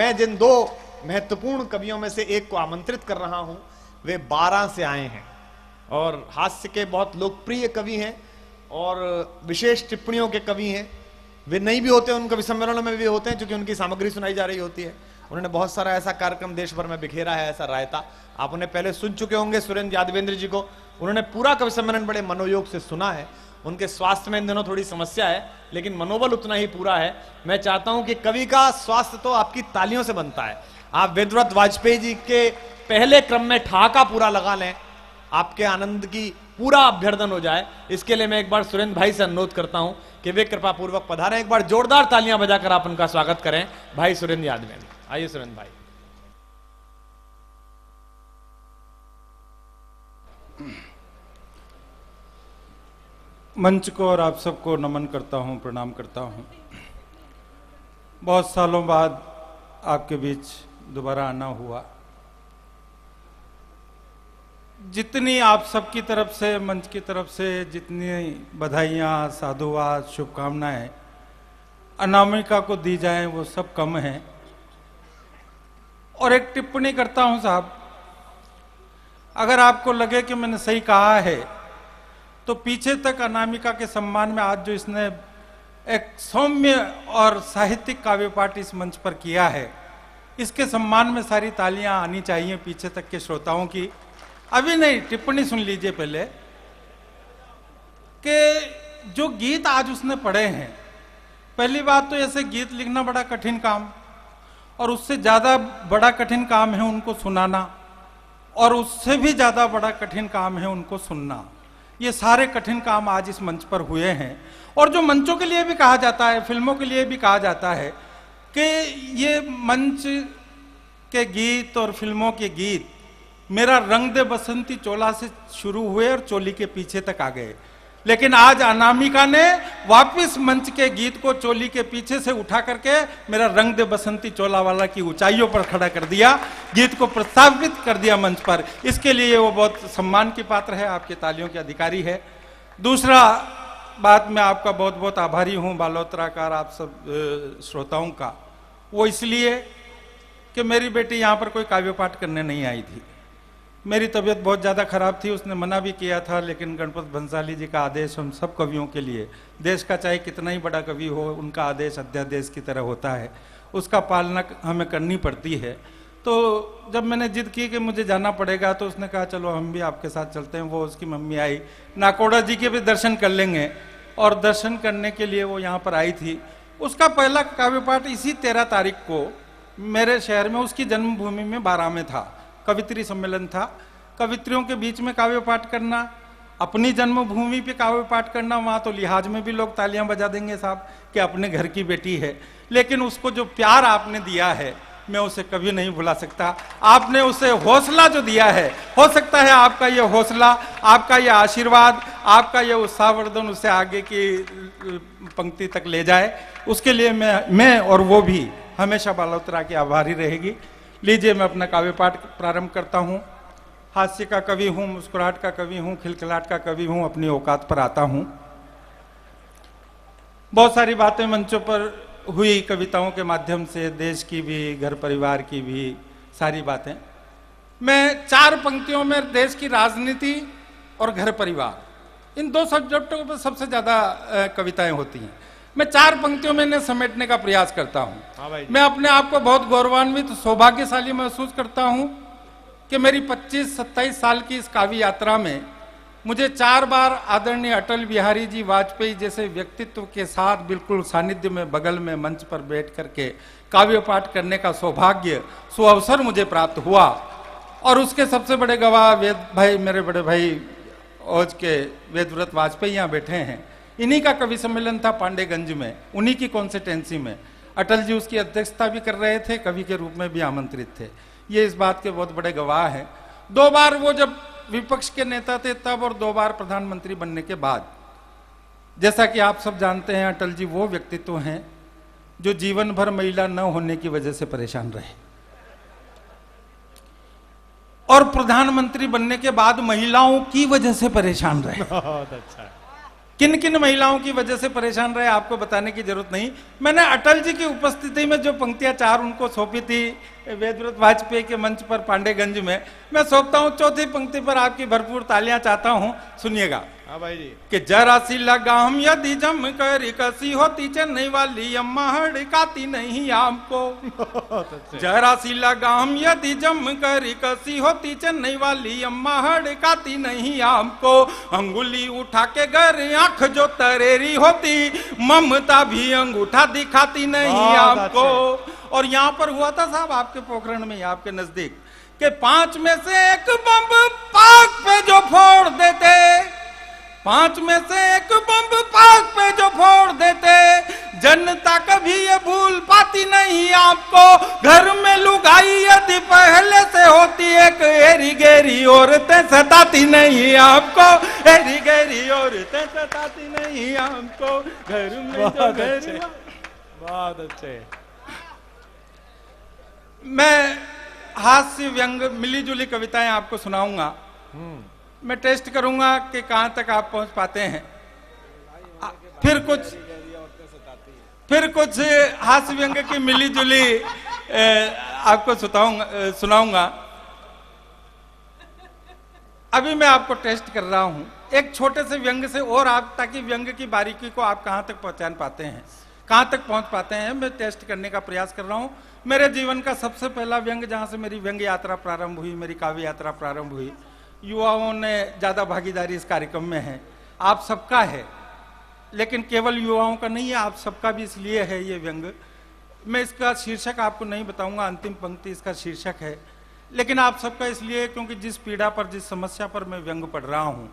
मैं जिन दो महत्वपूर्ण कवियों में से एक को आमंत्रित कर रहा हूं, वे 12 से आए हैं और हास्य के बहुत लोकप्रिय कवि हैं और विशेष टिप्पणियों के कवि हैं। वे नहीं भी होते, उन कवि सम्मेलनों में भी होते हैं क्योंकि उनकी सामग्री सुनाई जा रही होती है। उन्होंने बहुत सारा ऐसा कार्यक्रम देश भर में बिखेरा है, ऐसा रायता आप उन्हें पहले सुन चुके होंगे, सुरेंद्र यादवेंद्र जी को। उन्होंने पूरा कवि सम्मेलन बड़े मनोयोग से सुना है। उनके स्वास्थ्य में इन दिनों थोड़ी समस्या है, लेकिन मनोबल उतना ही पूरा है। मैं चाहता हूं कि कवि का स्वास्थ्य तो आपकी तालियों से बनता है। आप वेदव्रत वाजपेयी जी के पहले क्रम में ठहाका पूरा लगा लें, आपके आनंद की पूरा अभ्यर्दन हो जाए। इसके लिए मैं एक बार सुरेंद्र भाई से अनुरोध करता हूं कि वे कृपा पूर्वक पधारें। एक बार जोरदार तालियां बजाकर आप उनका स्वागत करें, भाई सुरेंद्र यादवेंद्र। आइए सुरेंद्र भाई। मंच को और आप सबको नमन करता हूं, प्रणाम करता हूं। बहुत सालों बाद आपके बीच दोबारा आना हुआ। जितनी आप सबकी तरफ से, मंच की तरफ से जितनी बधाइयाँ, साधुवाद, शुभकामनाएं अनामिका को दी जाएं वो सब कम हैं। और एक टिप्पणी करता हूं साहब, अगर आपको लगे कि मैंने सही कहा है तो पीछे तक अनामिका के सम्मान में आज जो इसने एक सौम्य और साहित्यिक काव्य पाठ इस मंच पर किया है, इसके सम्मान में सारी तालियां आनी चाहिए पीछे तक के श्रोताओं की। अभी नहीं, टिप्पणी सुन लीजिए पहले कि जो गीत आज उसने पढ़े हैं, पहली बात तो ऐसे गीत लिखना बड़ा कठिन काम, और उससे ज्यादा बड़ा कठिन काम है उनको सुनाना, और उससे भी ज्यादा बड़ा कठिन काम है उनको सुनना। ये सारे कठिन काम आज इस मंच पर हुए हैं। और जो मंचों के लिए भी कहा जाता है, फिल्मों के लिए भी कहा जाता है कि ये मंच के गीत और फिल्मों के गीत मेरा रंग दे बसंती चोला से शुरू हुए और चोली के पीछे तक आ गए, लेकिन आज अनामिका ने वापस मंच के गीत को चोली के पीछे से उठा करके मेरा रंग दे बसंती चोला वाला की ऊंचाइयों पर खड़ा कर दिया, गीत को प्रस्तावित कर दिया मंच पर। इसके लिए वो बहुत सम्मान की पात्र है, आपके तालियों के अधिकारी है। दूसरा बात, मैं आपका बहुत बहुत आभारी हूं, बालोतराकार आप सब श्रोताओं का। वो इसलिए कि मेरी बेटी यहाँ पर कोई काव्य पाठ करने नहीं आई थी। मेरी तबीयत बहुत ज़्यादा खराब थी, उसने मना भी किया था, लेकिन गणपत भंसाली जी का आदेश हम सब कवियों के लिए, देश का चाहे कितना ही बड़ा कवि हो, उनका आदेश अध्यादेश की तरह होता है, उसका पालना हमें करनी पड़ती है। तो जब मैंने जिद की कि मुझे जाना पड़ेगा, तो उसने कहा चलो हम भी आपके साथ चलते हैं। वो उसकी मम्मी आई, नाकोड़ा जी के भी दर्शन कर लेंगे, और दर्शन करने के लिए वो यहाँ पर आई थी। उसका पहला काव्य पाठ इसी 13 तारीख को मेरे शहर में, उसकी जन्मभूमि में, 12 में था। कवित्री सम्मेलन था। कवित्रियों के बीच में काव्य पाठ करना, अपनी जन्मभूमि पे काव्य पाठ करना, वहां तो लिहाज में भी लोग तालियां बजा देंगे साहब कि अपने घर की बेटी है। लेकिन उसको जो प्यार आपने दिया है, मैं उसे कभी नहीं भुला सकता। आपने उसे हौसला जो दिया है, हो सकता है आपका ये हौसला, आपका ये आशीर्वाद, आपका ये उत्साहवर्धन उसे आगे की पंक्ति तक ले जाए। उसके लिए मैं और वो भी हमेशा बालोतरा की आभारी रहेगी। लीजिए, मैं अपना काव्य पाठ प्रारंभ करता हूं। हास्य का कवि हूं, मुस्कुराहट का कवि हूं, खिलखिलाहट का कवि हूं, अपनी औकात पर आता हूं। बहुत सारी बातें मंचों पर हुई कविताओं के माध्यम से, देश की भी, घर परिवार की भी, सारी बातें। मैं 4 पंक्तियों में देश की राजनीति और घर परिवार, इन 2 सब्जेक्टों पर सबसे ज्यादा कविताएं होती हैं। मैं 4 पंक्तियों में इन्हें समेटने का प्रयास करता हूं। मैं अपने आप को बहुत गौरवान्वित, सौभाग्यशाली महसूस करता हूं कि मेरी 25-27 साल की इस काव्य यात्रा में मुझे 4 बार आदरणीय अटल बिहारी जी वाजपेयी जैसे व्यक्तित्व के साथ बिल्कुल सानिध्य में, बगल में, मंच पर बैठ करके काव्य पाठ करने का सौभाग्य, सुअवसर मुझे प्राप्त हुआ। और उसके सबसे बड़े गवाह वेद भाई, मेरे बड़े भाई औज के वेदव्रत वाजपेयी यहाँ बैठे हैं। इन्हीं का कवि सम्मेलन था पांडेगंज में, उन्हीं की कॉन्स्टिट्यूएंसी में। अटल जी उसकी अध्यक्षता भी कर रहे थे, कवि के रूप में भी आमंत्रित थे। ये इस बात के बहुत बड़े गवाह हैं। 2 बार वो जब विपक्ष के नेता थे तब, और 2 बार प्रधानमंत्री बनने के बाद। जैसा कि आप सब जानते हैं, अटल जी वो व्यक्तित्व हैं जो जीवन भर महिला न होने की वजह से परेशान रहे, और प्रधानमंत्री बनने के बाद महिलाओं की वजह से परेशान रहे। बहुत अच्छा। किन किन महिलाओं की वजह से परेशान रहे आपको बताने की जरूरत नहीं। मैंने अटल जी की उपस्थिति में जो पंक्तियां 4 उनको सौंपी थी वेदव्रत वाजपेयी के मंच पर पांडेगंज में, मैं सौंपता हूं। चौथी पंक्ति पर आपकी भरपूर तालियां चाहता हूं, सुनिएगा। हाँ भाई जी। कि जरा सी लगाम यदि जम कर कसी होती चेन्नई वाली अम्मा हड़काती नहीं आपको। जरा सी लगाम यदि जम कर कसी होती चेन्नई वाली अम्मा हड़काती नहीं आपको। अंगुली उठा के घर आंख जो तरेरी होती ममता भी अंगूठा दिखाती नहीं आपको। और यहाँ पर हुआ था साहब आपके पोखरण में, आपके नजदीक, के 5 में से 1 बम पाक पे जो फोड़ देते, 5 में से 1 बम पाक पे जो फोड़ देते, जनता कभी ये भूल पाती नहीं आपको। घर में लुगाई यदि पहले से होती एक एरी गहरी औरतें सताती नहीं आपको। एरी गहरी औरतें सताती नहीं आपको। घर में जो घर। बहुत अच्छे। मैं हास्य व्यंग मिली जुली कविताएं आपको सुनाऊंगा। मैं टेस्ट करूंगा कि कहां तक आप पहुंच पाते हैं। फिर कुछ हास्य व्यंग की मिली जुली आपको सुनाऊंगा। अभी मैं आपको टेस्ट कर रहा हूं एक छोटे से व्यंग से, और आप, ताकि व्यंग की बारीकी को आप कहां तक पहचान पाते हैं, कहां तक पहुंच पाते हैं, मैं टेस्ट करने का प्रयास कर रहा हूं। मेरे जीवन का सबसे पहला व्यंग, जहां से मेरी व्यंग यात्रा प्रारंभ हुई, मेरी काव्य यात्रा प्रारंभ हुई, युवाओं ने ज्यादा भागीदारी इस कार्यक्रम में है, आप सबका है, लेकिन केवल युवाओं का नहीं है, आप सबका भी इसलिए है ये व्यंग। मैं इसका शीर्षक आपको नहीं बताऊंगा, अंतिम पंक्ति इसका शीर्षक है, लेकिन आप सबका इसलिए क्योंकि जिस पीड़ा पर, जिस समस्या पर मैं व्यंग पढ़ रहा हूं,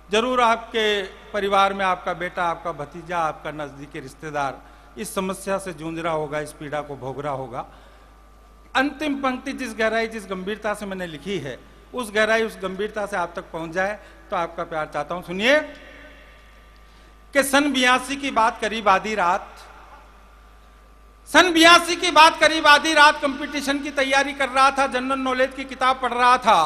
जरूर आपके परिवार में आपका बेटा, आपका भतीजा, आपका नजदीकी रिश्तेदार इस समस्या से जूझ रहा होगा, इस पीड़ा को भोग रहा होगा। अंतिम पंक्ति जिस गहराई, जिस गंभीरता से मैंने लिखी है, उस गहराई, उस गंभीरता से आप तक पहुंच जाए तो आपका प्यार चाहता हूं। सुनिए कि सन 82 की बात करीब आधी रात, सन 82 की बात करीब आधी रात, कंपटीशन की तैयारी कर रहा था, जनरल नॉलेज की किताब पढ़ रहा था।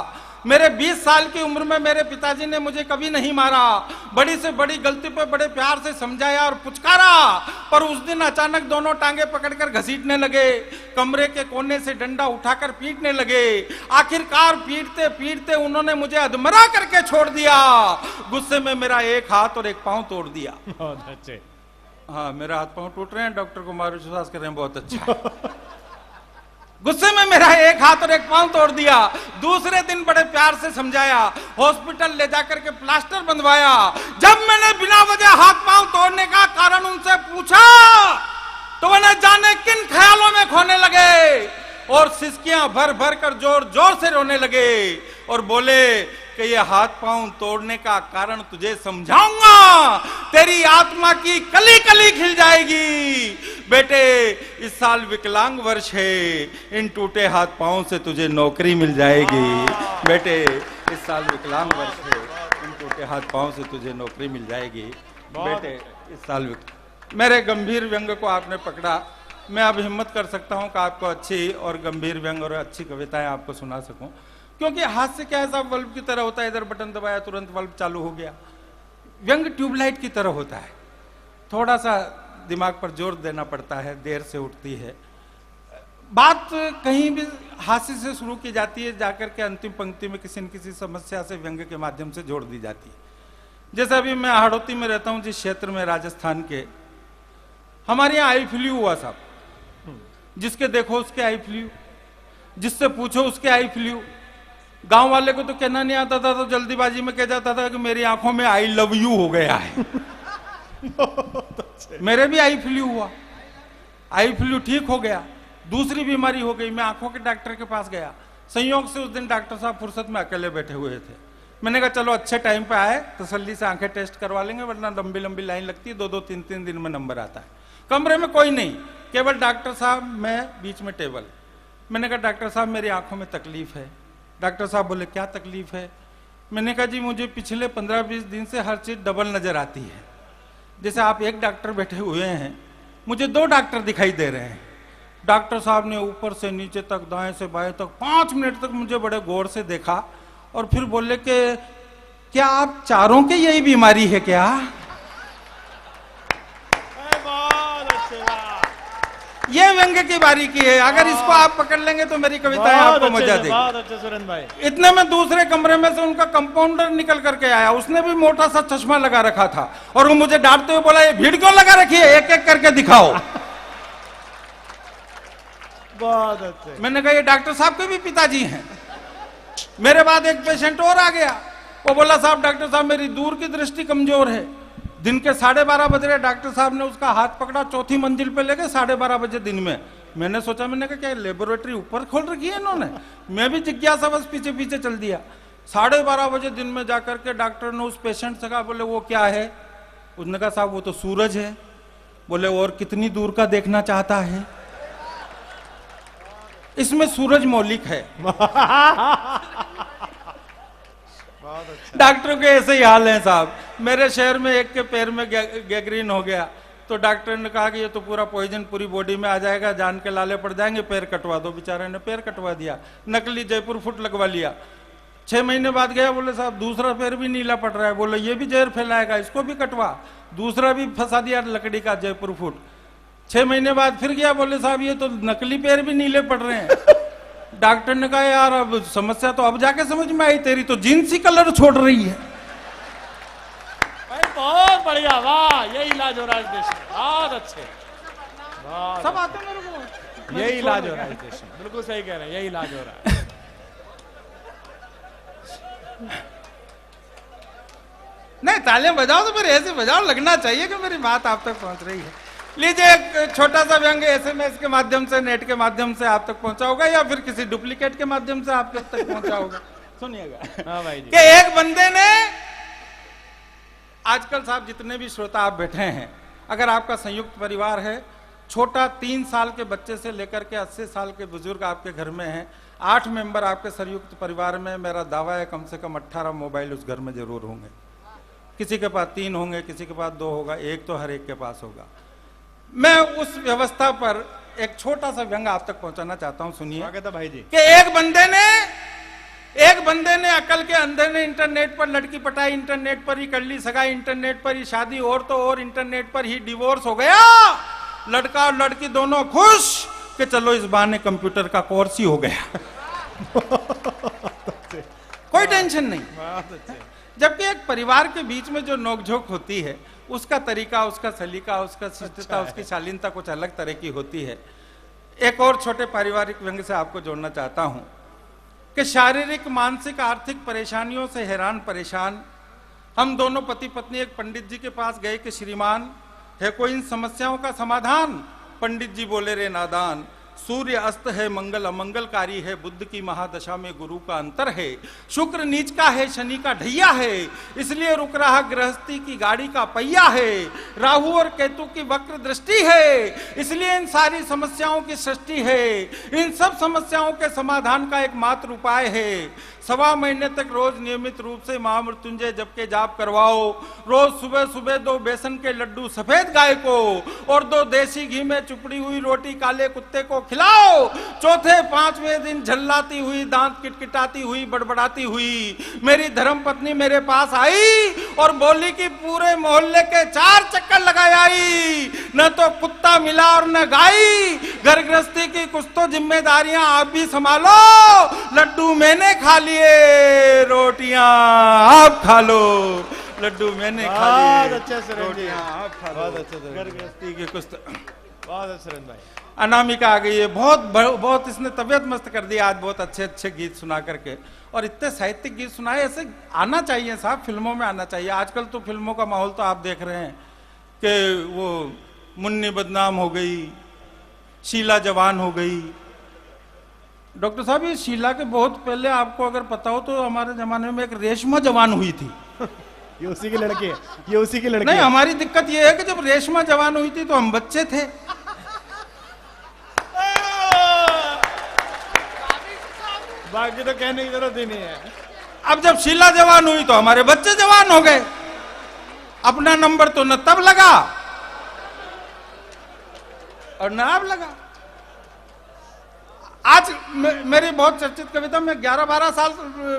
मेरे 20 साल की उम्र में मेरे पिताजी ने मुझे कभी नहीं मारा, बड़ी से बड़ी गलती पे बड़े प्यार से समझाया और पुचकारा, पर उस दिन अचानक दोनों टांगे पकड़कर घसीटने लगे, कमरे के कोने से डंडा उठाकर पीटने लगे। आखिरकार पीटते पीटते उन्होंने मुझे अधमरा करके छोड़ दिया। गुस्से में मेरा एक हाथ और एक पांव तोड़ दिया। बहुत अच्छे। हाँ, मेरा हाथ पांव टूट रहे हैं, डॉक्टर कुमार विश्वास कर रहे हैं, बहुत अच्छा। गुस्से में मेरा एक हाथ और एक पांव तोड़ दिया। दूसरे दिन बड़े प्यार से समझाया, हॉस्पिटल ले जाकर के प्लास्टर बंधवाया। जब मैंने बिना वजह हाथ पांव तोड़ने का कारण उनसे पूछा तो वो न जाने किन ख्यालों में खोने लगे और सिसकियां भर भर कर जोर जोर से रोने लगे और बोले कि ये हाथ पांव तोड़ने का कारण तुझे समझाऊंगा, तेरी आत्मा की कली कली खिल जाएगी। बेटे, इस साल विकलांग वर्ष है, इन टूटे हाथ पांव से तुझे नौकरी मिल जाएगी। बेटे, इस साल विकलांग वर्ष है, इन टूटे हाथ पांव से तुझे नौकरी मिल जाएगी। बेटे, इस साल मेरे गंभीर व्यंग को आपने पकड़ा। मैं अब हिम्मत कर सकता हूं कि आपको अच्छी और गंभीर व्यंग और अच्छी कविताएं आपको सुना सकूं, क्योंकि हास्य क्या है साहब, बल्ब की तरह होता है, इधर बटन दबाया तुरंत बल्ब चालू हो गया। व्यंग ट्यूबलाइट की तरह होता है, थोड़ा सा दिमाग पर जोर देना पड़ता है, देर से उठती है बात। कहीं भी हास्य से शुरू की जाती है, जाकर के अंतिम पंक्ति में किसी न किसी समस्या से व्यंग के माध्यम से जोड़ दी जाती है। जैसे अभी मैं हाड़ौती में रहता हूं, जिस क्षेत्र में, राजस्थान के, हमारे यहाँ आई फ्लू हुआ साहब। जिसके देखो उसके आई फ्लू, जिससे पूछो उसके आई फ्लू। गांव वाले को तो कहना नहीं आता था, तो जल्दीबाजी में कह जाता था कि मेरी आंखों में आई लव यू हो गया है। मेरे भी आई फ्लू हुआ, आई फ्लू ठीक हो गया, दूसरी बीमारी हो गई। मैं आंखों के डॉक्टर के पास गया, संयोग से उस दिन डॉक्टर साहब फुर्सत में अकेले बैठे हुए थे। मैंने कहा चलो अच्छे टाइम पे आए, तसल्ली से आंखें टेस्ट करवा लेंगे, वरना लंबी लंबी लाइन लगती है, 2-2, 3-3 दिन में नंबर आता है। कमरे में कोई नहीं, केवल डॉक्टर साहब, मैं, बीच में टेबल। मैंने कहा डॉक्टर साहब मेरी आंखों में तकलीफ है। डॉक्टर साहब बोले क्या तकलीफ है? मैंने कहा जी मुझे पिछले 15-20 दिन से हर चीज डबल नजर आती है। जैसे आप एक डॉक्टर बैठे हुए हैं, मुझे 2 डॉक्टर दिखाई दे रहे हैं। डॉक्टर साहब ने ऊपर से नीचे तक, दाएं से बाएं तक 5 मिनट तक मुझे बड़े गौर से देखा और फिर बोले कि क्या आप चारों की यही बीमारी है क्या? ये व्यंग्य की बारीकी है, अगर इसको आप पकड़ लेंगे तो मेरी कविताएं आपको मजा देगी। बहुत अच्छे सुरेंद्र भाई। इतने में दूसरे कमरे में से उनका कंपाउंडर निकल करके आया, उसने भी मोटा सा चश्मा लगा रखा था और वो मुझे डांटते हुए बोला, ये भीड़ क्यों लगा रखी है, एक एक करके दिखाओ। बहुत अच्छे। मैंने कहा ये डॉक्टर साहब के भी पिताजी हैं। मेरे बाद एक पेशेंट और आ गया, वो बोला साहब डॉक्टर साहब मेरी दूर की दृष्टि कमजोर है। दिन के 12:30 बज रहे, डॉक्टर साहब ने उसका हाथ पकड़ा, चौथी मंजिल पे ले गए 12:30 बजे दिन में। मैंने सोचा, मैंने कहा क्या लेबोरेटरी ऊपर खोल रखी है इन्होंने। मैं भी जिज्ञासा बस पीछे पीछे चल दिया। 12:30 बजे दिन में जाकर के डॉक्टर ने उस पेशेंट से कहा, बोले वो क्या है। उसने कहा साहब वो तो सूरज है। बोले और कितनी दूर का देखना चाहता है। इसमें सूरज मौलिक है। डॉक्टरों के ऐसे ही हाल हैं साहब। मेरे शहर में एक के पैर में गैंग्रीन हो गया, तो डॉक्टर ने कहा कि ये तो पूरा पॉइजन पूरी बॉडी में आ जाएगा, जान के लाले पड़ जाएंगे, पैर कटवा दो। बेचारे ने पैर कटवा दिया, नकली जयपुर फुट लगवा लिया। 6 महीने बाद गया, बोले साहब दूसरा पैर भी नीला पड़ रहा है। बोले ये भी जहर फैलाएगा, इसको भी कटवा। दूसरा भी फंसा दिया लकड़ी का जयपुर फुट। 6 महीने बाद फिर गया, बोले साहब ये तो नकली पैर भी नीले पड़ रहे हैं। डॉक्टर ने कहा यार अब समस्या तो अब जाके समझ में आई, तेरी तो जीन्स ही कलर छोड़ रही है। भाई बहुत बढ़िया, वाह, यही इलाज हो रहा है इस देश में, बहुत अच्छे, सब आते हैं मेरे को, यही इलाज हो रहा है इस देश में। बिल्कुल सही कह रहे हैं, यही इलाज हो रहा है। नहीं तालियां बजाओ तो फिर ऐसे बजाओ, लगना चाहिए कि मेरी बात आप तक पहुंच रही है। लीजिए एक छोटा सा व्यंग्य SMS के माध्यम से, नेट के माध्यम से आप तक पहुंचा होगा या फिर किसी डुप्लीकेट के माध्यम से आप तक पहुंचा होगा। सुनिएगा। हाँ भाई जी। कि एक बंदे ने, आजकल साहब जितने भी श्रोता आप बैठे हैं, अगर आपका संयुक्त परिवार है, छोटा 3 साल के बच्चे से लेकर के 80 साल के बुजुर्ग आपके घर में हैं, 8 मेंबर आपके संयुक्त परिवार में, मेरा दावा है कम से कम 18 मोबाइल उस घर में जरूर होंगे। किसी के पास 3 होंगे, किसी के पास 2 होगा, एक तो हर एक के पास होगा। मैं उस व्यवस्था पर एक छोटा सा व्यंग्य आप तक पहुंचाना चाहता हूं, सुनिए। स्वागत है भाई जी। कि एक बंदे ने अकल के अंधे ने इंटरनेट पर लड़की पटाई, इंटरनेट पर ही कर ली सगाई, इंटरनेट पर ही शादी, और तो और इंटरनेट पर ही डिवोर्स हो गया। लड़का और लड़की दोनों खुश कि चलो इस बहाने कंप्यूटर का कोर्स ही हो गया। कोई टेंशन नहीं। जबकि एक परिवार के बीच में जो नोकझोंक होती है, उसका तरीका, उसका सलीका, उसका शिष्टता, उसकी शालीनता कुछ अलग तरह की होती है। एक और छोटे पारिवारिक व्यंग्य से आपको जोड़ना चाहता हूं कि शारीरिक, मानसिक, आर्थिक परेशानियों से हैरान परेशान हम दोनों पति पत्नी एक पंडित जी के पास गए कि श्रीमान है कोई इन समस्याओं का समाधान। पंडित जी बोले रे नादान, सूर्य अस्त है, मंगल अमंगलकारी है, बुद्ध की महादशा में गुरु का अंतर है, शुक्र नीच का है, शनि का ढैया है, इसलिए रुक रहा गृहस्थी की गाड़ी का पहिया है, राहु और केतु की वक्र दृष्टि है, इसलिए इन सारी समस्याओं की सृष्टि है। इन सब समस्याओं के समाधान का एकमात्र उपाय है, 1.25 महीने तक रोज नियमित रूप से महामृत्युंजय जप के जाप करवाओ। रोज सुबह सुबह 2 बेसन के लड्डू सफेद गाय को और 2 देसी घी में चुपड़ी हुई रोटी काले कुत्ते को खिलाओ। चौथे 5वें दिन झल्लाती हुई, दांत किटकिटाती हुई, बड़बड़ाती हुई मेरी धर्म पत्नी मेरे पास आई और बोली कि पूरे मोहल्ले के 4 चक्कर लगाए आई, न तो कुत्ता मिला और न गाई। घर गृहस्थी की कुछ तो जिम्मेदारियां आप भी संभालो। लड्डू मैंने खा लिए, रोटियां आप खा लो। लड्डू मैंने खा लिए, बहुत अच्छे सुरेंद्र जी, आप खा लो। बहुत अच्छे सुरेंद्र घर जी। गृहस्थी के कुछ बहुत अच्छे सुरेंद्र भाई। अनामिका आ गई है, बहुत इसने तबीयत मस्त कर दी आज, बहुत अच्छे अच्छे गीत सुना करके, और इतने साहित्यिक गीत सुनाए। ऐसे आना चाहिए साहब, फिल्मों में आना चाहिए। आजकल तो फिल्मों का माहौल तो आप देख रहे हैं कि वो मुन्नी बदनाम हो गई, शीला जवान हो गई। डॉक्टर साहब ये शीला के बहुत पहले आपको अगर पता हो तो हमारे जमाने में एक रेशमा जवान हुई थी। ये उसी की लड़की है, ये उसी की लड़की नहीं, है। हमारी दिक्कत ये है कि जब रेशमा जवान हुई थी तो हम बच्चे थे। बाकी तो कहने की जरूरत ही नहीं है। अब जब शीला जवान हुई तो हमारे बच्चे जवान हो गए। अपना नंबर तो न तब लगा और न अब लगा। आज मेरी बहुत चर्चित कविता मैं 11-12 साल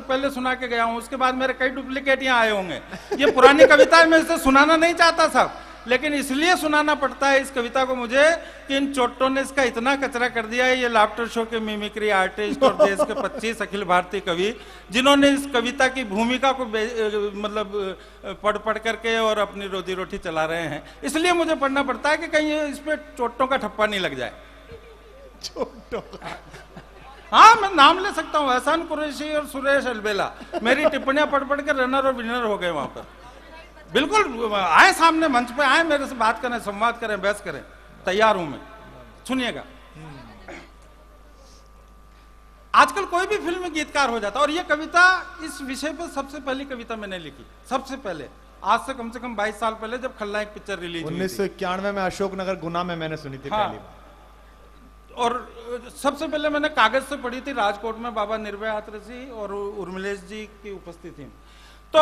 पहले सुना के गया हूं, उसके बाद मेरे कई डुप्लीकेट यहाँ आए होंगे। ये पुरानी कविता है, मैं इसे सुनाना नहीं चाहता साहब, लेकिन इसलिए सुनाना पड़ता है इस कविता को मुझे कि इन चोटों ने इसका इतना कचरा कर दिया है। ये लाफ्टर शो के मिमिक्री आर्टिस्ट और देश के 25 अखिल भारतीय कवि जिन्होंने इस कविता की भूमिका को मतलब पढ़ करके और अपनी रोजी रोटी चला रहे हैं, इसलिए मुझे पढ़ना पड़ता है कि कहीं इस पे चोटों का ठप्पा नहीं लग जाए। चोटों हाँ, मैं नाम ले सकता हूँ, एहसान कुरैशी और सुरेश अलबेला मेरी टिप्पणियां पढ़ के रनर और विनर हो गए वहां पर। बिल्कुल आए सामने मंच पे आए, मेरे से बात करें, संवाद करें, बहस करें, तैयार हूं मैं। सुनिएगा, आजकल कोई भी फिल्म में गीतकार हो जाता, और ये कविता इस विषय पर सबसे पहली कविता मैंने लिखी, सबसे पहले, आज से कम 22 साल पहले, जब खलनायक पिक्चर रिलीज हुई 1991 में अशोकनगर गुना में मैंने सुनी थी पहली बार। और सबसे पहले मैंने कागज से पढ़ी थी, राजकोट में बाबा निर्भय हाथरसी और उर्मिलेश जी की उपस्थिति में। तो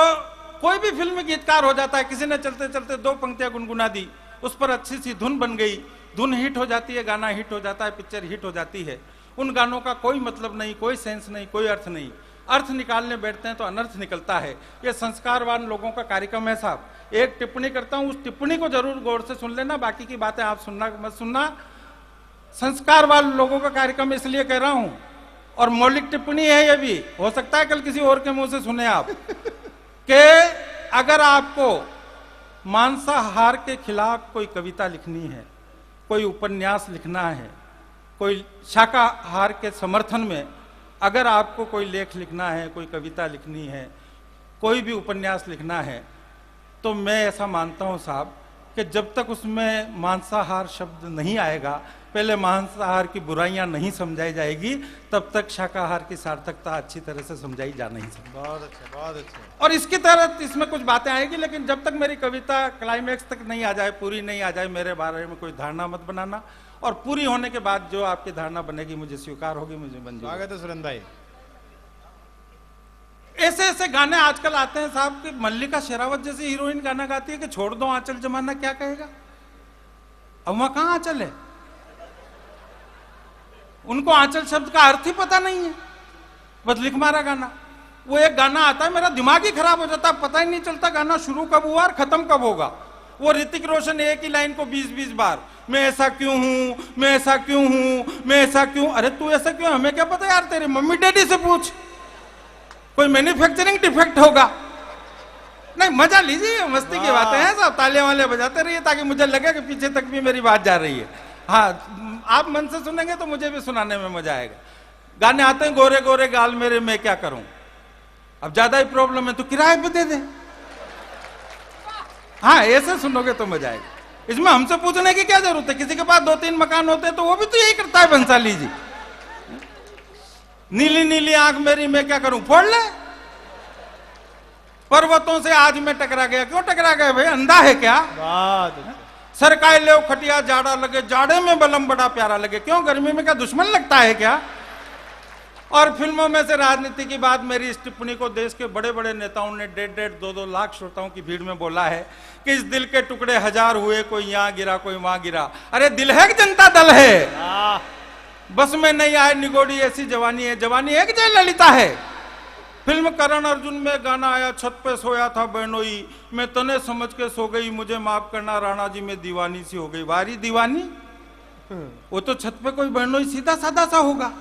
कोई भी फिल्म में गीतकार हो जाता है, किसी ने चलते चलते 2 पंक्तियां गुनगुना दी, उस पर अच्छी सी धुन बन गई, धुन हिट हो जाती है, गाना हिट हो जाता है, पिक्चर हिट हो जाती है। उन गानों का कोई मतलब नहीं, कोई सेंस नहीं, कोई अर्थ नहीं। अर्थ निकालने बैठते हैं तो अनर्थ निकलता है। ये संस्कारवान लोगों का कार्यक्रम है साहब। एक टिप्पणी करता हूं, उस टिप्पणी को जरूर गौर से सुन लेना, बाकी की बातें आप सुनना मत सुनना। संस्कारवान लोगों का कार्यक्रम इसलिए कह रहा हूं, और मौलिक टिप्पणी है ये भी, हो सकता है कल किसी और के मुंह से सुने आप कि अगर आपको मांसाहार के खिलाफ कोई कविता लिखनी है, कोई उपन्यास लिखना है, कोई शाकाहार के समर्थन में अगर आपको कोई लेख लिखना है, कोई कविता लिखनी है, कोई भी उपन्यास लिखना है, तो मैं ऐसा मानता हूं साहब कि जब तक उसमें मांसाहार शब्द नहीं आएगा, पहले मांसाहार की बुराइयां नहीं समझाई जाएगी, तब तक शाकाहार की सार्थकता अच्छी तरह से समझाई जा नहीं सकती। बहुत अच्छा, बहुत अच्छा। और इसकी तरह इसमें कुछ बातें आएगी, लेकिन जब तक मेरी कविता क्लाइमैक्स तक नहीं आ जाए, पूरी नहीं आ जाए, मेरे बारे में कोई धारणा मत बनाना, और पूरी होने के बाद जो आपकी धारणा बनेगी मुझे स्वीकार होगी, मुझे मंजूर। स्वागत है सुरेंद्र भाई। ऐसे ऐसे गाने आजकल आते हैं साहब कि मल्लिका शेरावत जैसी हीरोइन गाना गाती है कि छोड़ दो आंचल जमाना क्या कहेगा। अब वहां कहां आंचल है, उनको आंचल शब्द का अर्थ ही पता नहीं है, बस लिख मारा गाना। वो एक गाना आता है, मेरा दिमाग ही खराब हो जाता है, पता ही नहीं चलता गाना शुरू कब हुआ और खत्म कब होगा। वो ऋतिक रोशन एक ही लाइन को 20-20 बार, मैं ऐसा क्यों हूं, मैं ऐसा क्यों हूं, मैं ऐसा क्यों। अरे तू ऐसा क्यों, हमें क्या पता यार, तेरे मम्मी डैडी से पूछ, कोई मैन्युफैक्चरिंग डिफेक्ट होगा। नहीं, मजा लीजिए, मस्ती की बातें हैं सब, तालियां वाले बजाते रहिए ताकि मुझे लगे कि पीछे तक भी मेरी बात जा रही है। हाँ, आप मन से सुनेंगे तो मुझे भी सुनाने में मजा आएगा। गाने आते हैं, गोरे गोरे गाल मेरे मैं क्या करूं, अब ज्यादा ही प्रॉब्लम है तो किराए पे दे दे। हाँ, ऐसे सुनोगे तो मजा आएगा। इसमें हमसे पूछने की क्या जरूरत है, किसी के पास 2-3 मकान होते हैं तो वो भी तो यही करता है बंसाली जी। नीली नीली आंख मेरी मैं क्या करूं, फोड़ ले। पर्वतों से आज मैं टकरा गया, क्यों टकरा गया भाई, अंधा है क्या। सरकाए ले खटिया जाड़ा लगे, जाड़े में बलम बड़ा प्यारा लगे, क्यों गर्मी में क्या दुश्मन लगता है क्या। और फिल्मों में से राजनीति की बात, मेरी इस टिप्पणी को देश के बड़े बड़े नेताओं ने 1.5-2 लाख श्रोताओं की भीड़ में बोला है कि इस दिल के टुकड़े 1000 हुए, कोई यहां गिरा कोई वहां गिरा। अरे दिल है कि जनता दल है, बस में नहीं आए निगोड़ी ऐसी जवानी है, जवानी एक जय ललिता है। फिल्म करण अर्जुन में गाना आया, छत पे सोया था बहनोई, मैं तने समझ के सो गई, मुझे माफ करना राणा जी में दीवानी सी हो गई। वारी दीवानी, वो तो छत पे कोई बहनोई सीधा साधा सा होगा,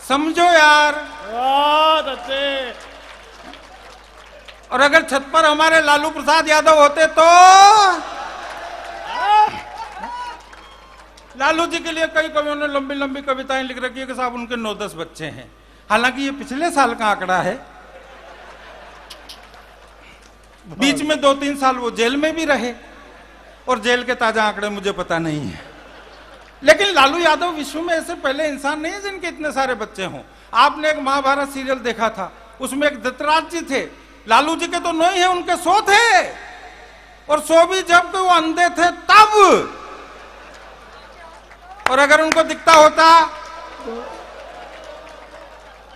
समझो यार। बहुत अच्छे। और अगर छत पर हमारे लालू प्रसाद यादव होते तो लालू जी के लिए कई कवियों ने लंबी लंबी कविताएं लिख रखी है कि साहब उनके 9-10 बच्चे हैं। हालांकि ये पिछले साल का आंकड़ा है, बीच में 2-3 साल वो जेल में भी रहे, और जेल के ताजा आंकड़े मुझे पता नहीं है। लेकिन लालू यादव विश्व में ऐसे पहले इंसान नहीं है जिनके इतने सारे बच्चे हों। आपने एक महाभारत सीरियल देखा था, उसमें एक धृतराज जी थे, लालू जी के तो 9 ही है, उनके 100 थे, और 100 भी जब वो अंधे थे तब। और अगर उनको दिखता होता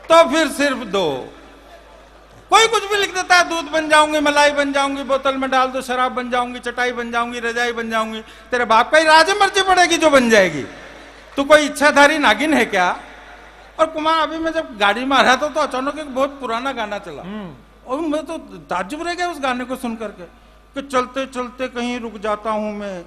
तो फिर सिर्फ 2। कोई कुछ भी लिख देता है, दूध बन जाऊंगी, मलाई बन जाऊंगी, बोतल में डाल दो शराब बन जाऊंगी, चटाई बन जाऊंगी, रजाई बन जाऊंगी। तेरे बाप का ही राज मर्जी पड़ेगी जो बन जाएगी। तू कोई इच्छाधारी नागिन है क्या। और कुमार, अभी मैं जब गाड़ी में आ रहा था तो अचानक एक बहुत पुराना गाना चला, और मैं तो ताज्जुब रह गया उस गाने को सुन करके कि चलते चलते कहीं रुक जाता हूं मैं,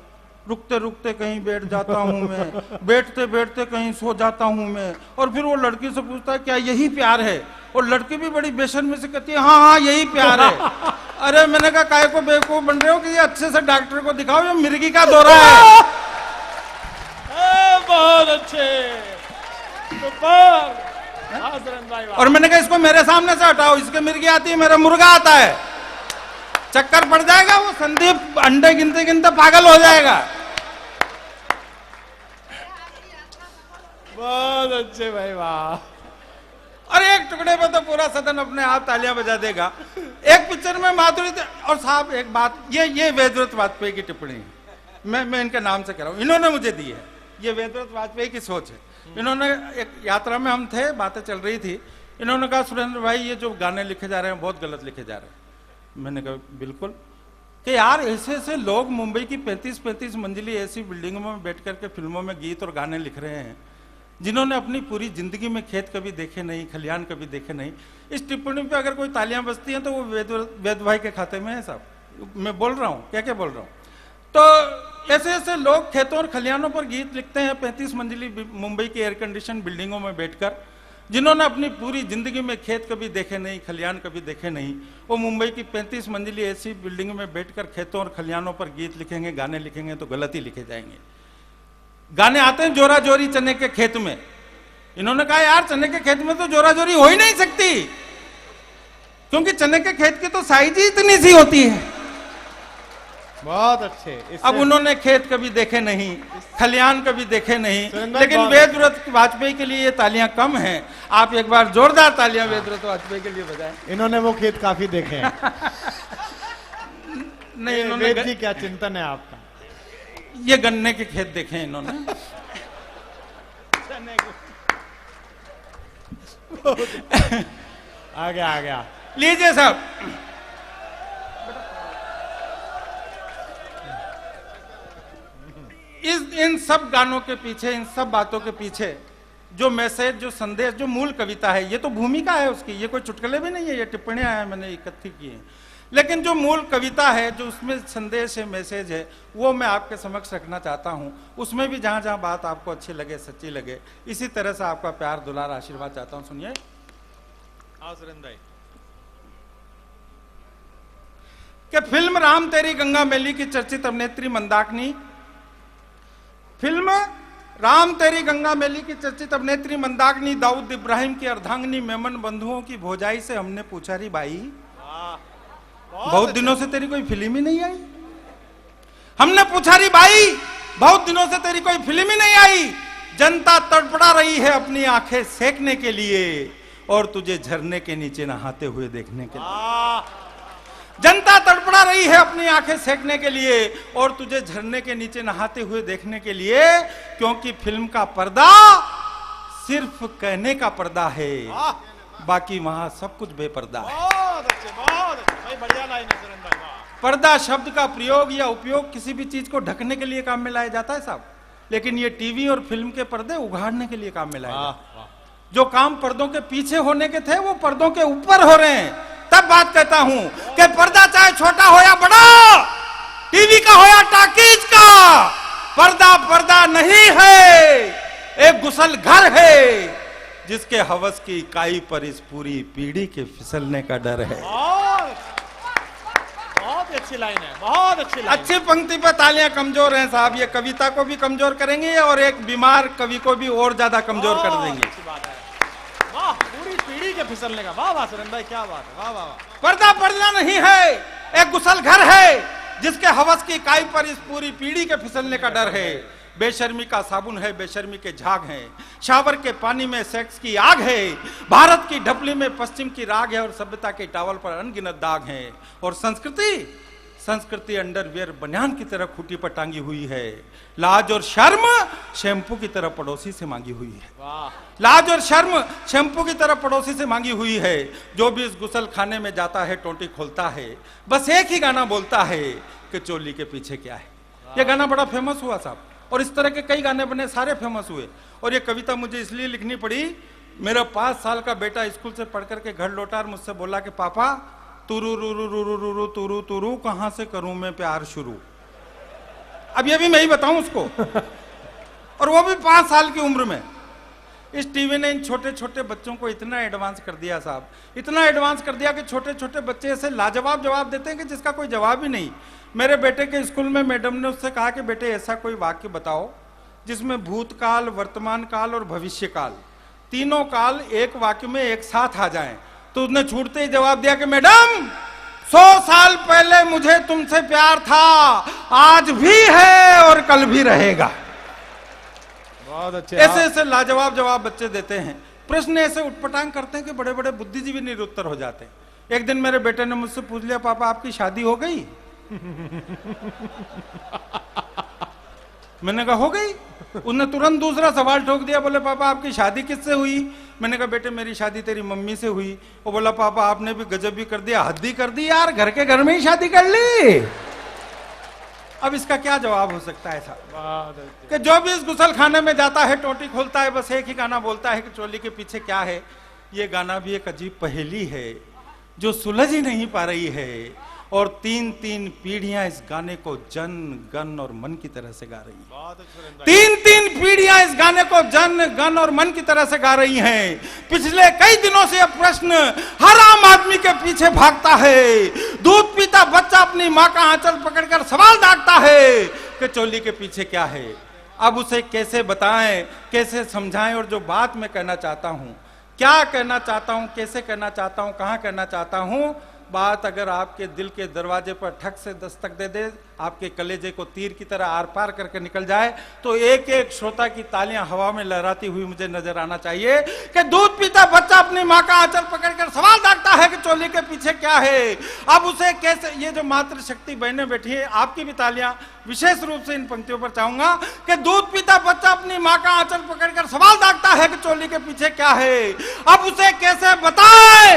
रुकते रुकते कहीं बैठ जाता हूं मैं, बैठते बैठते कहीं सो जाता हूं मैं। और फिर वो लड़की से पूछता है क्या यही प्यार है? और लड़की भी बड़ी बेशर्मी से कहती है हाँ हाँ यही प्यार है। अरे मैंने कहा काहे को बेवकूफ बन रहे हो कि ये अच्छे से डॉक्टर को दिखाओ, ये मिर्गी का दौरा है। बहुत अच्छे, सुपर। हाँ सुरेंद्र भाई, और मैंने कहा इसको मेरे सामने से हटाओ, इसके मिर्गी आती है, मेरा मुर्गा आता है, चक्कर पड़ जाएगा, वो संदीप अंडे गिनते गिनते पागल हो जाएगा। बहुत अच्छे भाई, वाह। और एक टुकड़े पे तो पूरा सदन अपने आप तालियां बजा देगा। एक पिक्चर में माधुरी, और साहब एक बात, ये वेदव्रत वाजपेयी की टिप्पणी है, मैं इनके नाम से कह रहा हूं, इन्होंने मुझे दी है, ये वेदव्रत वाजपेयी की सोच है। इन्होंने एक यात्रा में हम थे, बातें चल रही थी, इन्होंने कहा सुरेंद्र भाई ये जो गाने लिखे जा रहे हैं बहुत गलत लिखे जा रहे हैं। मैंने कहा बिल्कुल, कि यार ऐसे ऐसे लोग मुंबई की 35-35 मंजिली ऐसी बिल्डिंगों में बैठ करके फिल्मों में गीत और गाने लिख रहे हैं, जिन्होंने अपनी पूरी जिंदगी में खेत कभी देखे नहीं, खलियान कभी देखे नहीं। इस टिप्पणी पे अगर कोई तालियां बजती हैं तो वो वेद भाई के खाते में है साहब। मैं बोल रहा हूँ, क्या क्या बोल रहा हूँ। तो ऐसे ऐसे लोग खेतों और खलियानों पर गीत लिखते हैं 35 मंजिली मुंबई की एयर कंडीशन बिल्डिंगों में बैठकर, जिन्होंने अपनी पूरी जिंदगी में खेत कभी देखे नहीं, खलियान कभी देखे नहीं। वो मुंबई की 35 मंजिली ऐसी बिल्डिंग में बैठकर खेतों और खलियानों पर गीत लिखेंगे, गाने लिखेंगे तो गलत ही लिखे जाएंगे। गाने आते हैं जोरा जोरी चने के खेत में, इन्होंने कहा यार चने के खेत में तो जोरा जोरी हो ही नहीं सकती, क्योंकि चने के खेत की तो साइज ही इतनी सी होती है। बहुत अच्छे। अब उन्होंने खेत कभी देखे नहीं, खलियान कभी देखे नहीं, लेकिन वेदव्रत वाजपेयी के लिए ये तालियां कम हैं। आप एक बार जोरदार तालियां वेदव्रत वाजपेयी के लिए बजाएं। इन्होंने वो खेत काफी देखे हैं। नहीं, इन्होंने वेद जी क्या चिंतन है आपका? ये गन्ने के खेत देखे इन्होंने। आ गया। लीजिए साहब, इन सब गानों के पीछे, इन सब बातों के पीछे जो मैसेज, जो संदेश, जो मूल कविता है, ये तो भूमिका है उसकी, ये कोई चुटकुले भी नहीं है, ये टिप्पणियां हैं मैंने इकट्ठी की हैं। लेकिन जो मूल कविता है, जो उसमें संदेश है, मैसेज है, वो मैं आपके समक्ष रखना चाहता हूं। उसमें भी जहां जहां बात आपको अच्छी लगे, सच्ची लगे, इसी तरह से आपका प्यार, दुलार, आशीर्वाद चाहता हूं। सुनिए। सुरेंद्र भाई, कि फिल्म राम तेरी गंगा मैली की चर्चित अभिनेत्री मंदाकिनी, फिल्म राम तेरी गंगा मैली की चर्चित अभिनेत्री मंदाकिनी दाऊद इब्राहिम की अर्धांगिनी मेमन बंधुओं की भौजाई से हमने पूछा, री भाई बहुत दिनों से तेरी कोई फिल्म ही नहीं आई। हमने पूछा, री भाई बहुत दिनों से तेरी कोई फिल्म ही नहीं आई। जनता तड़पड़ा रही है अपनी आंखें सेकने के लिए और तुझे झरने के नीचे नहाते हुए देखने के लिए। जनता तड़पड़ा रही है अपनी आंखें सेकने के लिए और तुझे झरने के नीचे नहाते हुए देखने के लिए, क्योंकि फिल्म का पर्दा सिर्फ कहने का पर्दा है, बाकी वहां सब कुछ बेपर्दा है। बहुत अच्छे भाई, बढ़िया लाइन है सुरेंद्र भाई। पर्दा शब्द का प्रयोग या उपयोग किसी भी चीज को ढकने के लिए काम में लाया जाता है साहब, लेकिन ये टीवी और फिल्म के पर्दे उघाड़ने के लिए काम में लाया जाता है। जो काम पर्दों के पीछे होने के थे वो पर्दों के ऊपर हो रहे हैं। तब बात कहता हूं कि पर्दा चाहे छोटा हो या बड़ा, टीवी का हो या टाकीज का, पर्दा नहीं है, एक गुसल घर है जिसके हवस की इकाई पर इस पूरी पीढ़ी के फिसलने का डर है। बहुत अच्छी लाइन है, बहुत अच्छी लाइन। अच्छी पंक्ति पे तालियां कमजोर हैं साहब, ये कविता को भी कमजोर करेंगे और एक बीमार कवि को भी और ज्यादा कमजोर कर देंगे। अच्छी बात है, वाह, पूरी पीढ़ी के फिसलने का। वाह वाह सुरेंद्र भाई, क्या बात है, वाह वाह। पर्दा नहीं है, एक गुसल घर है जिसके हवस की इकाई पर इस पूरी पीढ़ी के फिसलने का डर है। बेशर्मी का साबुन है, बेशर्मी के झाग हैं, शावर के पानी में सेक्स की आग है, भारत की ढपली में पश्चिम की राग है और सभ्यता के टावल पर अनगिनत दाग हैं। और संस्कृति अंडरवियर बनियान की तरह खूंटी पर टांगी हुई है। लाज और शर्म शैम्पू की तरह पड़ोसी से मांगी हुई है। वाह, लाज और शर्म शैम्पू की तरह पड़ोसी से मांगी हुई है। जो भी इस गुसल खाने में जाता है टोटी खोलता है, बस एक ही गाना बोलता है कि चोली के पीछे क्या है। यह गाना बड़ा फेमस हुआ साहब, और इस तरह के कई गाने बने, सारे फेमस हुए। और ये कविता मुझे इसलिए लिखनी पड़ी, मेरा 5 साल का बेटा स्कूल से पढ़ करके घर लौटा और मुझसे बोला कि पापा तुरु रुरु रुरु रुरु तुरु तुरु कहां से करूं मैं प्यार शुरू। अब ये भी मैं ही बताऊं उसको और वो भी 5 साल की उम्र में। इस टीवी ने इन छोटे छोटे बच्चों को इतना एडवांस कर दिया साहब, इतना एडवांस कर दिया कि छोटे छोटे बच्चे ऐसे लाजवाब जवाब देते हैं कि जिसका कोई जवाब ही नहीं। मेरे बेटे के स्कूल में मैडम ने उससे कहा कि बेटे ऐसा कोई वाक्य बताओ जिसमें भूतकाल, वर्तमान काल और भविष्य काल, तीनों काल एक वाक्य में एक साथ आ जाएं। तो उसने छूटते ही जवाब दिया कि मैडम 100 साल पहले मुझे तुमसे प्यार था, आज भी है और कल भी रहेगा। बहुत अच्छे। ऐसे ऐसे लाजवाब जवाब बच्चे देते हैं, प्रश्न ऐसे उटपटांग करते हैं कि बड़े बड़े बुद्धिजीवी निरुत्तर हो जाते हैं। एक दिन मेरे बेटे ने मुझसे पूछ लिया, पापा आपकी शादी हो गई? मैंने कहा हो गई। उसने तुरंत दूसरा सवाल ठोक दिया, बोले पापा आपकी शादी किससे हुई? मैंने कहा बेटे मेरी शादी तेरी मम्मी से हुई। वो बोला पापा आपने भी गजब भी कर दिया, हद ही कर दी यार, घर के घर में ही शादी कर ली। अब इसका क्या जवाब हो सकता है साहब कि जो भी इस गुसल खाने में जाता है टोटी खोलता है, बस एक ही गाना बोलता है कि चोली के पीछे क्या है। ये गाना भी एक अजीब पहेली है जो सुलझ ही नहीं पा रही है, और 3-3 पीढ़ियां इस गाने को जन गण और मन की तरह से गा रही है। 3-3 पीढ़ियां इस गाने को जन गण और मन की तरह से गा रही हैं। पिछले कई दिनों से यह प्रश्न हर आम आदमी के पीछे भागता है। दूध पीता बच्चा अपनी माँ का आंचल पकड़कर सवाल दागता है कि चोली के पीछे क्या है। अब उसे कैसे बताएं, कैसे समझाएं, और जो बात मैं कहना चाहता हूं, क्या कहना चाहता हूं, कैसे कहना चाहता हूं, कहां कहना चाहता हूं, बात अगर आपके दिल के दरवाजे पर ठक से दस्तक दे दे, आपके कलेजे को तीर की तरह आर पार करके निकल जाए, तो एक एक श्रोता की तालियां हवा में लहराती हुई मुझे नजर आना चाहिए कि दूध पीता बच्चा अपनी माँ का आंचल पकड़कर सवाल दागता है कि चोली के पीछे क्या है। अब उसे कैसे, ये जो मातृशक्ति बहने बैठी है, आपकी भी तालियां विशेष रूप से इन पंक्तियों पर चाहूंगा कि दूध पीता बच्चा अपनी माँ का आंचल पकड़कर सवाल दागता है कि चोली के पीछे क्या है। अब उसे कैसे बताए,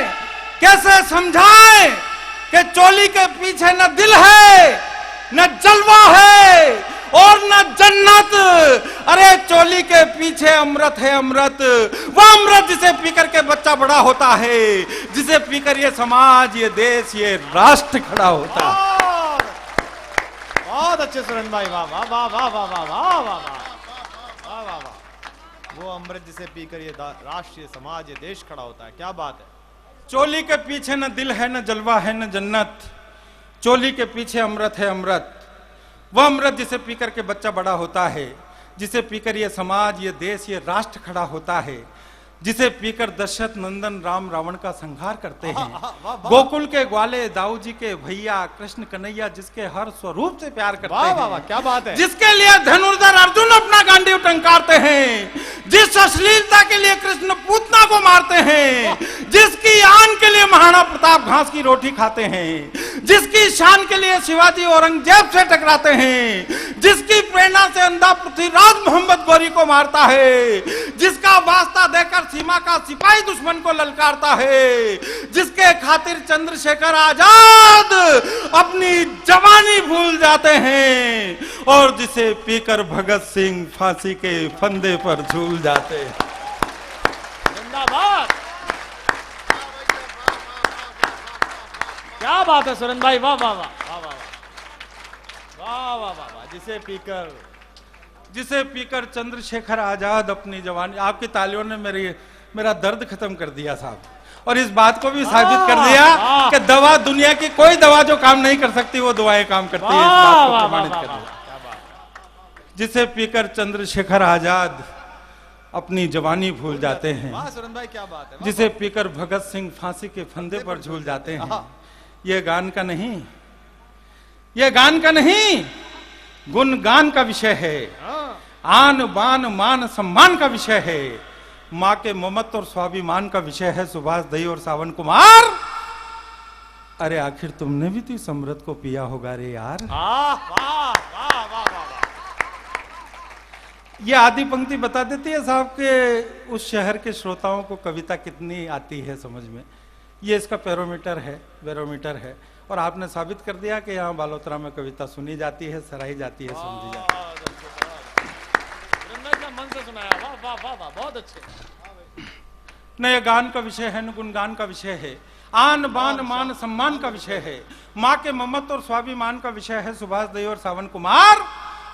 कैसे समझाए कि चोली के पीछे न दिल है, न जलवा है और न जन्नत। अरे चोली के पीछे अमृत है, अमृत, वो अमृत जिसे पीकर के बच्चा बड़ा होता है, जिसे पीकर ये समाज, ये देश, ये राष्ट्र खड़ा होता है। बहुत अच्छे सुरेंद्र भाई, वाह वाह वाह वाह वाह वाह वाह वाह वाह वाह वाह। वो अमृत जिसे पीकर ये राष्ट्र, ये समाज, ये देश खड़ा होता है। क्या बात है। चोली के पीछे न दिल है, न जलवा है, न जन्नत। चोली के पीछे अमृत है, अमृत, वह अमृत जिसे पीकर के बच्चा बड़ा होता है, जिसे पीकर ये समाज, ये देश, ये राष्ट्र खड़ा होता है, जिसे पीकर दशरथ नंदन राम रावण का संहार करते हैं। गोकुल के ग्वाले दाऊ जी के भैया कृष्ण कन्हैया जिसके हर स्वरूप से प्यार करते हैं। वाह वाह, क्या बात है। जिसके लिए धनुर्धर अर्जुन अपना गांडीव टंकारते हैं, जिस अश्लीलता के लिए कृष्ण पूतना को मारते हैं, जिसकी आन के लिए महाराणा प्रताप घास की रोटी खाते हैं, जिसकी शान के लिए शिवाजी औरंगजेब से टकराते हैं, जिसकी प्रेरणा से अंधा पृथ्वीराज मोहम्मद गौरी को मारता है, जिसका वास्ता देकर सीमा का सिपाही दुश्मन को ललकारता है, जिसके खातिर चंद्रशेखर आजाद अपनी जवानी भूल जाते हैं, और जिसे पीकर भगत सिंह फांसी के फंदे पर झूल जाते हैं। जिंदाबाद, क्या बात है सुरेंद्र भाई, वाह वाह वाह वाह वाह वाह वाह वाह वाह। जिसे पीकर चंद्रशेखर आजाद अपनी जवानी। आपकी तालियों ने मेरा दर्द खत्म कर दिया साहब, और इस बात को भी साबित कर दिया कि दवा, दुनिया की कोई दवा जो काम नहीं कर सकती वो दवाएं काम करती है। इस बात को प्रमाणित कर दिया। जिसे पीकर चंद्रशेखर आजाद अपनी जवानी भूल जाते हैं, वाह सुरेंद्र भाई, क्या बात है। जिसे पीकर भगत सिंह फांसी के फंदे पर झूल जाते हैं। ये गान का नहीं, ये गान का नहीं, गुणगान का विषय है, आन बान मान सम्मान का विषय है, माँ के ममत्व और स्वाभिमान का विषय है। सुभाष दई और सावन कुमार, अरे आखिर तुमने भी तो इस अमृत को पिया होगा रे यार। वाह वाह वाह वाह वाह। ये आदि पंक्ति बता देती है साहब के उस शहर के श्रोताओं को कविता कितनी आती है समझ में। ये इसका बैरोमीटर है, और आपने साबित कर दिया कि यहाँ बालोतरा में कविता सुनी जाती है, सराही जाती है, समझी जाती है। मन से सुनाया, वाह वाह वाह वाह, बहुत अच्छे। न ये गान का विषय है, न गुणगान का विषय है। आन बान मान सम्मान का विषय है, माँ के ममत्व और स्वाभिमान का विषय है सुभाष दई और सावन कुमार।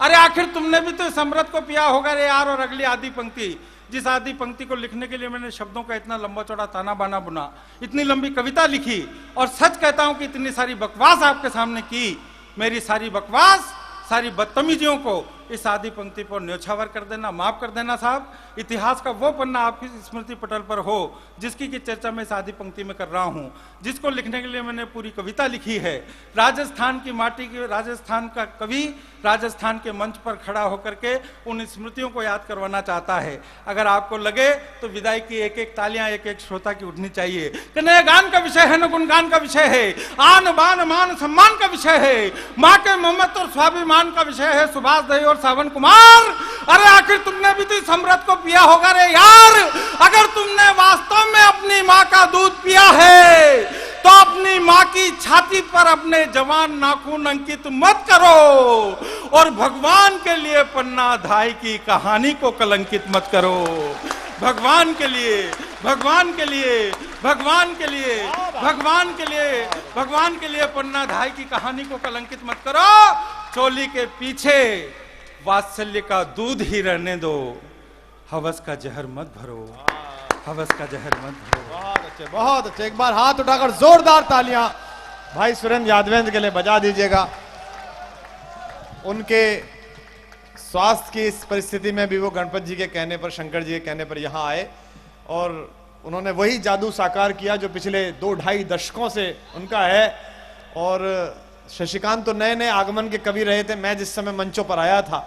अरे आखिर तुमने भी तो इस अमृत को पिया होगा रे यार। और अगली आधी पंक्ति, जिस आधी पंक्ति को लिखने के लिए मैंने शब्दों का इतना लंबा चौड़ा ताना बाना बुना, इतनी लंबी कविता लिखी, और सच कहता हूं कि इतनी सारी बकवास आपके सामने की, मेरी सारी बकवास, सारी बदतमीजियों को इस आधी पंक्ति पर न्योछावर कर देना, माफ कर देना साहब। इतिहास का वो पन्ना आपकी स्मृति पटल पर हो जिसकी की चर्चा मैं इस आधी पंक्ति में कर रहा हूं, जिसको लिखने के लिए मैंने पूरी कविता लिखी है। राजस्थान की माटी की, राजस्थान का कवि राजस्थान के मंच पर खड़ा होकर के उन स्मृतियों को याद करवाना चाहता है। अगर आपको लगे तो विदाई की एक एक तालियां एक एक श्रोता की उठनी चाहिए कि न गान का विषय है न गुणगान का विषय है, आन बान मान सम्मान का विषय है, माँ के ममत्व और स्वाभिमान का विषय है सुभाष दई और सावन कुमार। अरे आखिर तुमने भी तो इस अमृत को पिया होगा रे यार। अगर तुमने वास्तव में अपनी माँ का दूध पिया है तो अपनी माँ की छाती पर अपने जवान नाखून अंकित मत करो, और भगवान के लिए पन्ना धाई की कहानी को कलंकित मत करो। भगवान के लिए, भगवान के लिए, भगवान के लिए, भगवान के लिए, भगवान के लिए पन्ना धाई की कहानी को कलंकित मत करो। चोली के पीछे वात्सल्य का दूध ही रहने दो, हवस का जहर मत भरो, हवस का जहर मत भरो। बहुत अच्छे, बहुत अच्छे। एक बार हाथ उठाकर जोरदार तालियां भाई सुरेंद्र यादवेंद्र के लिए बजा दीजिएगा। उनके स्वास्थ्य की इस परिस्थिति में भी वो गणपत जी के कहने पर, शंकर जी के कहने पर यहाँ आए और उन्होंने वही जादू साकार किया जो पिछले 2-2.5 दशकों से उनका है। और शशिकांत तो नए नए आगमन के कवि रहे थे। मैं जिस समय मंचों पर आया था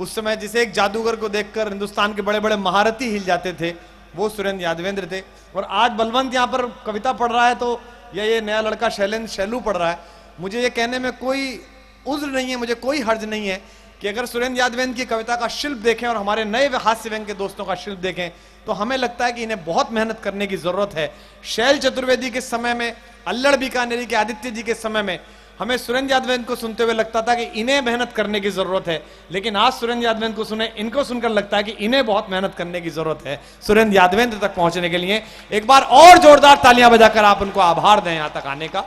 उस समय जिसे एक जादूगर को देखकर हिंदुस्तान के बड़े बड़े महारथी हिल जाते थे, वो सुरेंद्र यादवेंद्र थे। और आज बलवंत यहाँ पर कविता पढ़ रहा है तो ये नया लड़का शैलेंद्र शैलू पढ़ रहा है। मुझे ये कहने में कोई उज्र नहीं है, मुझे कोई हर्ज नहीं है कि अगर सुरेंद्र यादवेंद्र की कविता का शिल्प देखें और हमारे नए हास्य व्यंग के दोस्तों का शिल्प देखें तो हमें लगता है कि इन्हें बहुत मेहनत करने की जरूरत है। शैल चतुर्वेदी के समय में, अल्लड़ बीकानेरी के आदित्य जी के समय में हमें सुरेंद्र यादवेंद्र को सुनते हुए लगता था कि इन्हें मेहनत करने की जरूरत है, लेकिन आज सुरेंद्र यादवेंद्र को सुने, इनको सुनकर लगता है कि इन्हें बहुत मेहनत करने की जरूरत है सुरेंद्र यादवेंद्र तक पहुंचने के लिए। एक बार और जोरदार तालियां बजाकर आप उनको आभार दें यहां तक आने का।